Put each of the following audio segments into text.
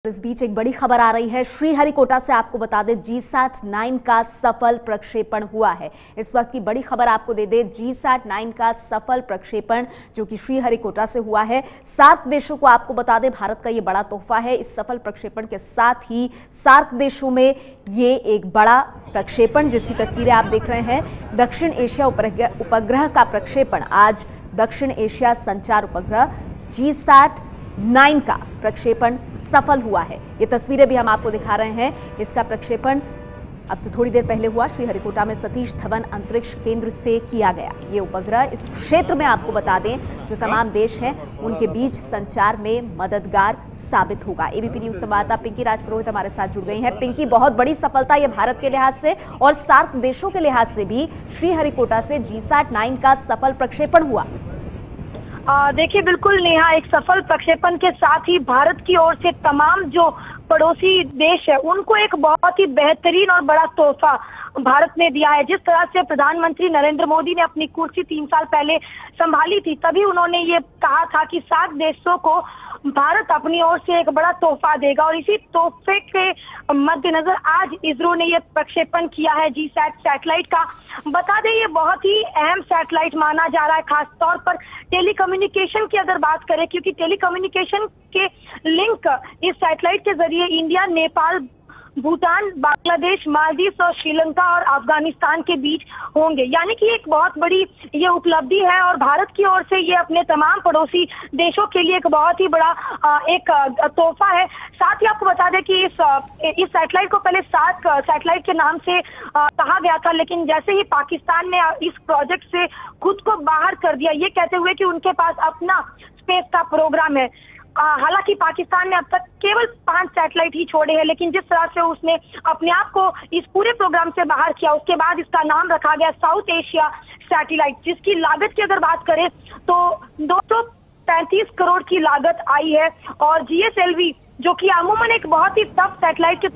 इस बीच एक बड़ी खबर आ रही है श्रीहरिकोटा से। आपको बता दें GSAT-9 का सफल प्रक्षेपण हुआ है। इस वक्त की बड़ी खबर आपको दे दें, GSAT-9 का सफल प्रक्षेपण जो कि श्रीहरिकोटा से हुआ है। 7 देशों को आपको बता दें भारत का ये बड़ा तोहफा है। इस सफल प्रक्षेपण के साथ ही सार्क देशों में ये एक बड़ा प्रक्षेपण जिसकी तस्वीरें आप देख रहे हैं, दक्षिण एशिया उपग्रह का प्रक्षेपण। आज दक्षिण एशिया संचार उपग्रह GSAT-9 का प्रक्षेपण सफल हुआ है। ये तस्वीरें भी हम आपको दिखा रहे हैं। इसका प्रक्षेपण अब से थोड़ी देर पहले हुआ। श्रीहरिकोटा में सतीश धवन अंतरिक्ष केंद्र से किया गया ये उपग्रह इस क्षेत्र में आपको बता दें जो तमाम देश हैं उनके बीच संचार में मददगार साबित होगा। एबीपी न्यूज संवाददाता पिंकी राजपुरोहित हमारे साथ जुड़ गई हैं। पिंकी, बहुत बड़ी सफलता ये भारत के लिहाज से और सार्क देशों के लिहाज से भी। श्रीहरिकोटा से GSAT-9 का सफल प्रक्षेपण हुआ। देखिए, बिल्कुल नेहा, एक सफल प्रक्षेपण के साथ ही भारत की ओर से तमाम जो पड़ोसी देश है उनको एक बहुत ही बेहतरीन और बड़ा तोहफा भारत ने दिया है। जिस तरह से प्रधानमंत्री नरेंद्र मोदी ने अपनी कुर्सी 3 साल पहले संभाली थी, तभी उन्होंने ये कहा था कि 7 देशों को भारत अपनी ओर से एक बड़ा तोहफा देगा और इसी तोहफे के मद्देनजर आज इसरो ने ये प्रक्षेपण किया है GSAT सैटेलाइट का। बता दें, ये बहुत ही अहम सैटेलाइट माना जा रहा है, खासतौर पर टेलीकम्युनिकेशन की अगर बात करें, क्योंकि टेलीकम्युनिकेशन के लिंक इस सैटेलाइट के जरिए इंडिया, नेपाल, भूटान, बांग्लादेश, मालदीव और श्रीलंका और अफगानिस्तान के बीच होंगे। यानी कि एक बहुत बड़ी ये उपलब्धि है और भारत की ओर से ये अपने तमाम पड़ोसी देशों के लिए एक बहुत ही बड़ा एक तोहफा है। साथ ही आपको बता दें कि इस सैटेलाइट को पहले सार्क सैटेलाइट के नाम से कहा गया था, लेकिन जैसे ही पाकिस्तान ने इस प्रोजेक्ट से खुद को बाहर कर दिया, ये कहते हुए कि उनके पास अपना स्पेस का प्रोग्राम है। हालांकि पाकिस्तान ने अब तक केवल 5 सैटेलाइट ही छोड़े हैं, लेकिन जिस तरह से उसने अपने आप को इस पूरे प्रोग्राम से बाहर किया, उसके बाद इसका नाम रखा गया साउथ एशिया सैटेलाइट, जिसकी लागत की अगर बात करें तो 235 करोड़ की लागत आई है। और GSLV जो कि अमूमन एक बहुत ही टफ सैटेलाइट के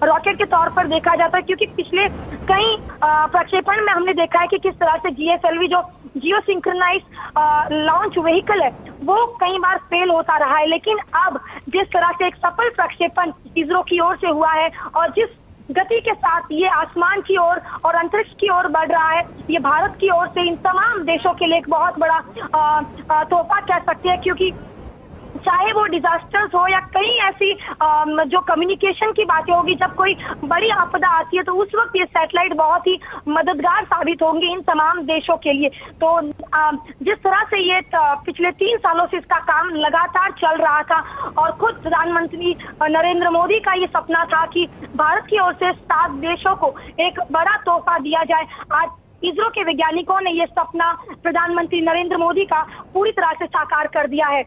रॉकेट के तौर पर देखा जाता है, क्योंकि पिछले कई प्रक्षेपण में हमने देखा है कि किस तरह से GSLV जो जियो सिंक्रोनाइज लॉन्च व्हीकल है वो कई बार फेल होता रहा है। लेकिन अब जिस तरह से एक सफल प्रक्षेपण इसरो की ओर से हुआ है और जिस गति के साथ ये आसमान की ओर और अंतरिक्ष की ओर बढ़ रहा है, ये भारत की ओर से इन तमाम देशों के लिए एक बहुत बड़ा तोहफा कह सकते हैं। क्योंकि चाहे वो डिजास्टर्स हो या कई ऐसी जो कम्युनिकेशन की बातें होगी, जब कोई बड़ी आपदा आती है तो उस वक्त ये सैटेलाइट बहुत ही मददगार साबित होंगे इन तमाम देशों के लिए। तो जिस तरह से ये पिछले 3 सालों से इसका काम लगातार चल रहा था और खुद प्रधानमंत्री नरेंद्र मोदी का ये सपना था कि भारत की ओर से 7 देशों को एक बड़ा तोहफा दिया जाए। आज इसरो के वैज्ञानिकों ने ये सपना प्रधानमंत्री नरेंद्र मोदी का पूरी तरह से साकार कर दिया है।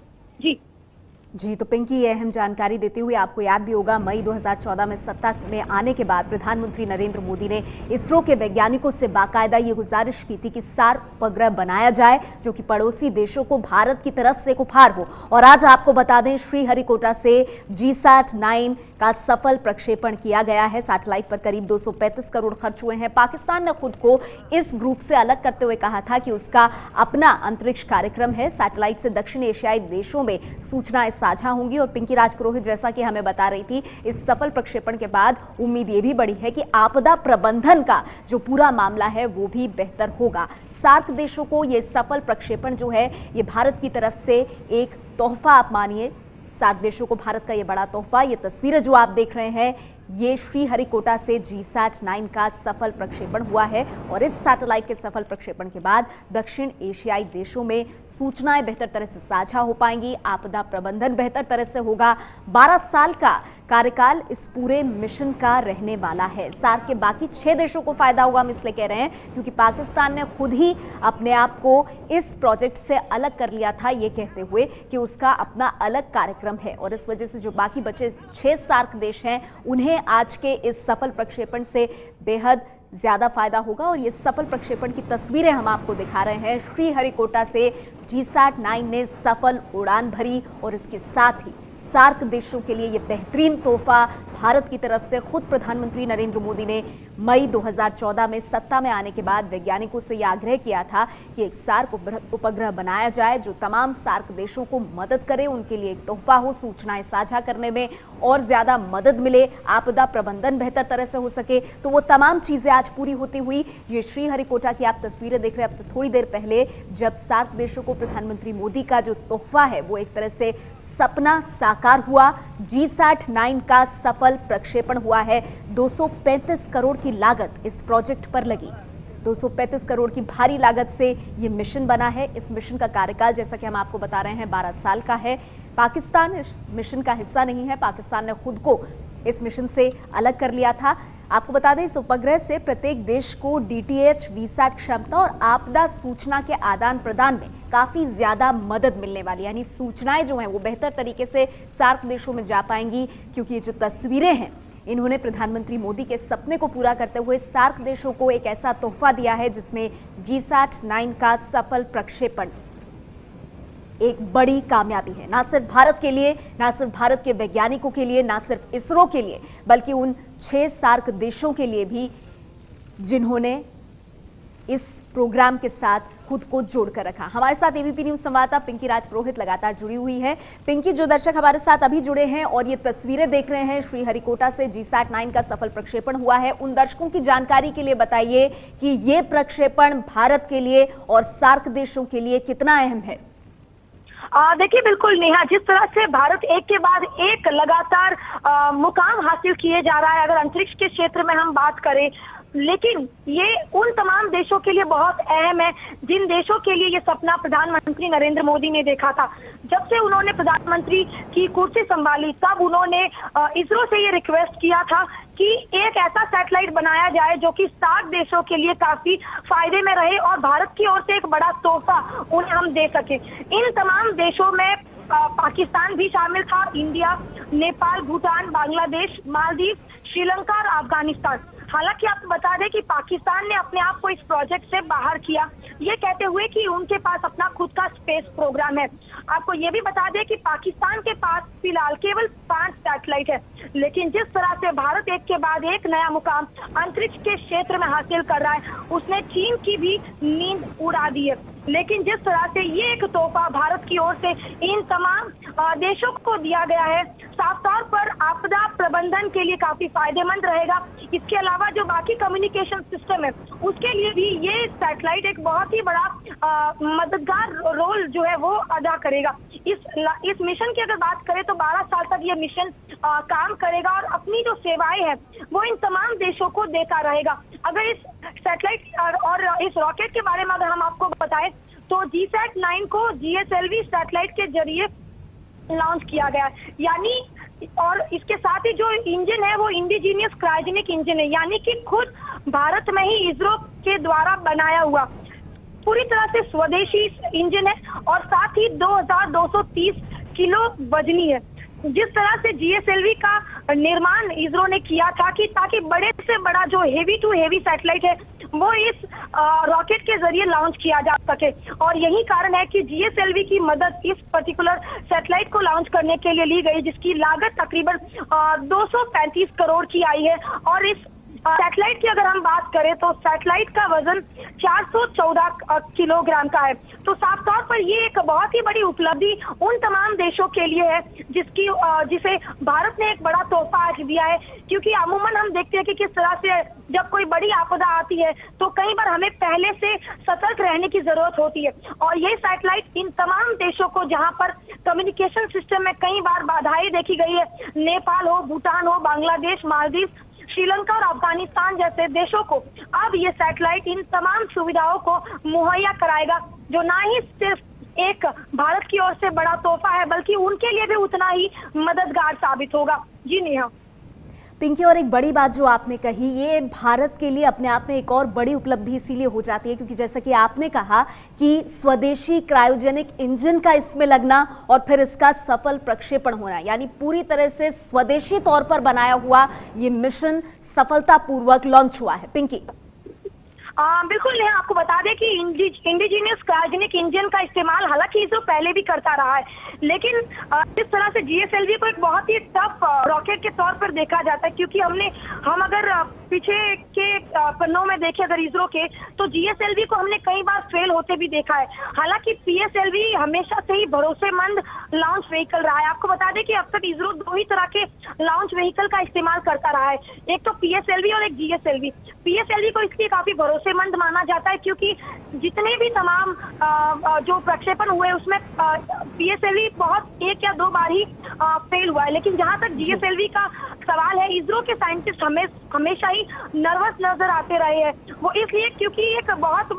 जी, तो पिंकी, ये अहम जानकारी देते हुए आपको याद भी होगा मई 2014 में सत्ता में आने के बाद प्रधानमंत्री नरेंद्र मोदी ने इसरो के वैज्ञानिकों से बाकायदा ये गुजारिश की थी कि सार्क उपग्रह बनाया जाए जो कि पड़ोसी देशों को भारत की तरफ से एक उपहार हो। और आज आपको बता दें श्रीहरिकोटा से GSAT-9 का सफल प्रक्षेपण किया गया है। सैटेलाइट पर करीब 235 करोड़ खर्च हुए हैं। पाकिस्तान ने खुद को इस ग्रुप से अलग करते हुए कहा था कि उसका अपना अंतरिक्ष कार्यक्रम है। सैटेलाइट से दक्षिण एशियाई देशों में सूचनाएं साझा होंगी। और पिंकी राजपुरोहित जैसा कि हमें बता रही थी, इस सफल प्रक्षेपण के बाद उम्मीद ये भी बढ़ी है कि आपदा प्रबंधन का जो पूरा मामला है वो भी बेहतर होगा। सार्क देशों को ये सफल प्रक्षेपण जो है ये भारत की तरफ से एक तोहफा आप मानिए। सार्क देशों को भारत का ये बड़ा तोहफा। ये तस्वीरें जो आप देख रहे हैं ये श्रीहरिकोटा से GSAT-9 का सफल प्रक्षेपण हुआ है। और इस सैटेलाइट के सफल प्रक्षेपण के बाद दक्षिण एशियाई देशों में सूचनाएं बेहतर तरह से साझा हो पाएंगी, आपदा प्रबंधन बेहतर तरह से होगा। 12 साल का कार्यकाल इस पूरे मिशन का रहने वाला है। सार्क के बाकी 6 देशों को फायदा होगा, हम इसलिए कह रहे हैं क्योंकि पाकिस्तान ने खुद ही अपने आप को इस प्रोजेक्ट से अलग कर लिया था, ये कहते हुए कि उसका अपना अलग कार्यक्रम है। और इस वजह से जो बाकी बचे 6 सार्क देश हैं उन्हें आज के इस सफल प्रक्षेपण से बेहद ज्यादा फायदा होगा। और ये सफल प्रक्षेपण की तस्वीरें हम आपको दिखा रहे हैं। श्रीहरिकोटा से GSAT-9 ने सफल उड़ान भरी और इसके साथ ही सार्क देशों के लिए ये बेहतरीन तोहफा भारत की तरफ से खुद प्रधानमंत्री नरेंद्र मोदी ने मई 2014 में सत्ता में आने के बाद वैज्ञानिकों से यह आग्रह किया था कि एक सार्क उपग्रह बनाया जाए जो तमाम सार्क देशों को मदद करे, उनके लिए एक तोहफा हो, सूचनाएं साझा करने में और ज्यादा मदद मिले, आपदा प्रबंधन बेहतर तरह से हो सके। तो वो तमाम चीजें आज पूरी होती हुई ये श्रीहरिकोटा की आप तस्वीरें देख रहे हैं। अब से थोड़ी देर पहले जब सार्क देशों को प्रधानमंत्री मोदी का जो तोहफा है वो एक तरह से सपना साकार हुआ, GSAT-9 का सफल प्रक्षेपण हुआ है। 235 करोड़ की लागत इस प्रोजेक्ट पर लगी, 235 करोड़ की भारी लागत से ये मिशन बना है। इस मिशन का कार्यकाल जैसा कि हम आपको बता रहे हैं 12 साल का है। पाकिस्तान इस मिशन का हिस्सा नहीं है, पाकिस्तान ने खुद को इस मिशन से अलग कर लिया था। आपको बता दें इस उपग्रह से प्रत्येक देश को DTH VSAT क्षमता और आपदा सूचना के आदान प्रदान में काफी ज्यादा मदद मिलने वाली, यानी सूचनाएं जो हैं वो बेहतर तरीके से सार्क देशों में जा पाएंगी, क्योंकि ये जो तस्वीरें हैं इन्होंने प्रधानमंत्री मोदी के सपने को पूरा करते हुए सार्क देशों को एक ऐसा तोहफा दिया है जिसमें GSAT-9 का सफल प्रक्षेपण एक बड़ी कामयाबी है, ना सिर्फ भारत के लिए, ना सिर्फ भारत के वैज्ञानिकों के लिए, ना सिर्फ इसरो के लिए, बल्कि उन 6 सार्क देशों के लिए भी जिन्होंने इस प्रोग्राम के साथ खुद को जोड़कर रखा। हमारे साथ ABP न्यूज संवाददाता पिंकी राजपुरोहित लगातार जुड़ी हुई है। पिंकी, जो दर्शक हमारे साथ अभी जुड़े हैं और ये तस्वीरें देख रहे हैं श्रीहरिकोटा से GSAT-9 का सफल प्रक्षेपण हुआ है, उन दर्शकों की जानकारी के लिए बताइए कि ये प्रक्षेपण भारत के लिए और सार्क देशों के लिए कितना अहम है। देखिए बिल्कुल नेहा, जिस तरह से भारत एक के बाद एक लगातार मुकाम हासिल किए जा रहा है, अगर अंतरिक्ष के क्षेत्र में हम बात करें, लेकिन ये उन तमाम देशों के लिए बहुत अहम है जिन देशों के लिए ये सपना प्रधानमंत्री नरेंद्र मोदी ने देखा था। जब से उन्होंने प्रधानमंत्री की कुर्सी संभाली तब उन्होंने इसरो से ये रिक्वेस्ट किया था कि एक ऐसा सैटेलाइट बनाया जाए जो कि सार्क देशों के लिए काफी फायदे में रहे और भारत की ओर से एक बड़ा तोहफा उन्हें हम दे सके। इन तमाम देशों में पाकिस्तान भी शामिल था, इंडिया, नेपाल, भूटान, बांग्लादेश, मालदीव, श्रीलंका और अफगानिस्तान। हालांकि आपको बता दें कि पाकिस्तान ने अपने आप को इस प्रोजेक्ट से बाहर किया, ये कहते हुए कि उनके पास अपना खुद का स्पेस प्रोग्राम है। आपको ये भी बता दें कि पाकिस्तान के पास फिलहाल केवल 5 सैटेलाइट है, लेकिन जिस तरह से भारत एक के बाद एक नया मुकाम अंतरिक्ष के क्षेत्र में हासिल कर रहा है, उसने चीन की भी नींद उड़ा दी है। लेकिन जिस तरह से ये एक तोहफा भारत की ओर से इन तमाम देशों को दिया गया है, साफ तौर पर आपदा प्रबंधन के लिए काफी फायदेमंद रहेगा। इसके अलावा जो बाकी कम्युनिकेशन सिस्टम है उसके लिए भी ये सैटेलाइट एक बहुत ही बड़ा मददगार रोल जो है वो अदा करेगा। इस मिशन की अगर बात करें तो 12 साल तक ये मिशन काम करेगा और अपनी जो सेवाएं हैं वो इन तमाम देशों को देता रहेगा। अगर इस सैटेलाइट और इस रॉकेट के बारे में अगर हम आपको बताएं तो GSAT-9 को GSLV सैटेलाइट के जरिए लॉन्च किया गया, यानी और इसके साथ ही जो इंजन है वो इंडिजीनियस क्रायोजेनिक इंजन है, यानी कि खुद भारत में ही इसरो के द्वारा बनाया हुआ पूरी तरह से स्वदेशी इंजन है और साथ ही 2230 किलो वजनी है। जिस तरह से GSLV का निर्माण इसरो ने किया था कि ताकि बड़े से बड़ा जो हेवी टू हेवी सैटेलाइट है वो इस रॉकेट के जरिए लॉन्च किया जा सके, और यही कारण है कि GSLV की मदद इस पर्टिकुलर सैटेलाइट को लॉन्च करने के लिए ली गई, जिसकी लागत तकरीबन 235 करोड़ की आई है। और इस सैटेलाइट की अगर हम बात करें तो सैटेलाइट का वजन 414 किलोग्राम का है। तो साफ तौर पर ये एक बहुत ही बड़ी उपलब्धि उन तमाम देशों के लिए है जिसे भारत ने एक बड़ा तोहफा आज दिया है, क्योंकि अमूमन हम देखते हैं कि किस तरह से जब कोई बड़ी आपदा आती है तो कई बार हमें पहले से सतर्क रहने की जरूरत होती है, और ये सैटेलाइट इन तमाम देशों को जहां पर कम्युनिकेशन सिस्टम में कई बार बाधाएं देखी गई है, नेपाल हो, भूटान हो, बांग्लादेश, मालदीव, श्रीलंका और अफगानिस्तान जैसे देशों को अब ये सैटेलाइट इन तमाम सुविधाओं को मुहैया कराएगा, जो ना ही सिर्फ एक भारत की ओर से बड़ा तोहफा है बल्कि उनके लिए भी उतना ही मददगार साबित होगा। जी नेहा। पिंकी, और एक बड़ी बात जो आपने कही, ये भारत के लिए अपने आप में एक और बड़ी उपलब्धि इसीलिए हो जाती है क्योंकि जैसा कि आपने कहा कि स्वदेशी क्रायोजेनिक इंजन का इसमें लगना और फिर इसका सफल प्रक्षेपण होना, यानी पूरी तरह से स्वदेशी तौर पर बनाया हुआ ये मिशन सफलतापूर्वक लॉन्च हुआ है। पिंकी, बिल्कुल नहीं, आपको बता दें कि इंडिजीनियस क्रायोजेनिक इंजन का इस्तेमाल हालांकि इसरो पहले भी करता रहा है, लेकिन जिस तरह से GSLV को एक बहुत ही टफ रॉकेट रॉकेट के तौर पर देखा जाता है, क्योंकि हम अगर पीछे के पन्नों में देखें अगर इसरो के, तो जीएसएलवी को हमने कई बार फेल होते भी देखा है। हालांकि पीएसएलवी हमेशा से ही भरोसेमंद लॉन्च व्हीकल रहा है। आपको बता दें कि अब तक इसरो 2 ही तरह के लॉन्च व्हीकल का इस्तेमाल करता रहा है, एक तो पीएसएलवी और एक जीएसएलवी। पीएसएलवी को इसलिए काफी भरोसेमंद माना जाता है क्योंकि जितने भी तमाम जो प्रक्षेपण हुए उसमें पीएसएलवी बहुत 1 या 2 बार ही फेल हुआ है। लेकिन जहां तक जीएसएलवी का सवाल है, इसरो के साइंटिस्ट हमेशा ही नर्वस नजर आते रहे हैं। वो इसलिए क्योंकि एक बहुत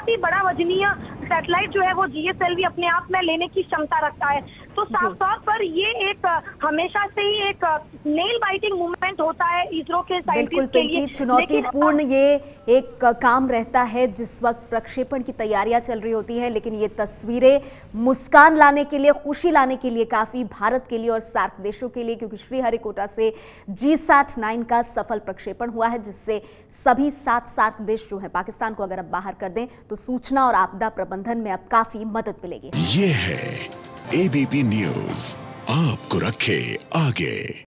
ही बड़ा वजनीय सैटेलाइट जो है वो जीएसएलवी अपने आप में लेने की क्षमता रखता है। तो साफ तौर पर ये एक हमेशा से ही एक नेल बाइटिंग मूवमेंट होता है इसरो के साइंटिस्ट के लिए। चुनौतीपूर्ण ये एक काम रहता है जिस वक्त प्रक्षेपण की तैयारियां चल रही होती हैं, लेकिन ये तस्वीरें मुस्कान लाने के लिए, खुशी लाने के लिए काफी भारत के लिए और सार्क देशों के लिए, क्योंकि श्रीहरिकोटा से GSAT-9 का सफल प्रक्षेपण हुआ है, जिससे सभी 7 सार्क देश जो है, पाकिस्तान को अगर अब बाहर कर दें तो सूचना और आपदा प्रबंधन में अब काफी मदद मिलेगी। ये है ABP न्यूज़, आपको रखे आगे।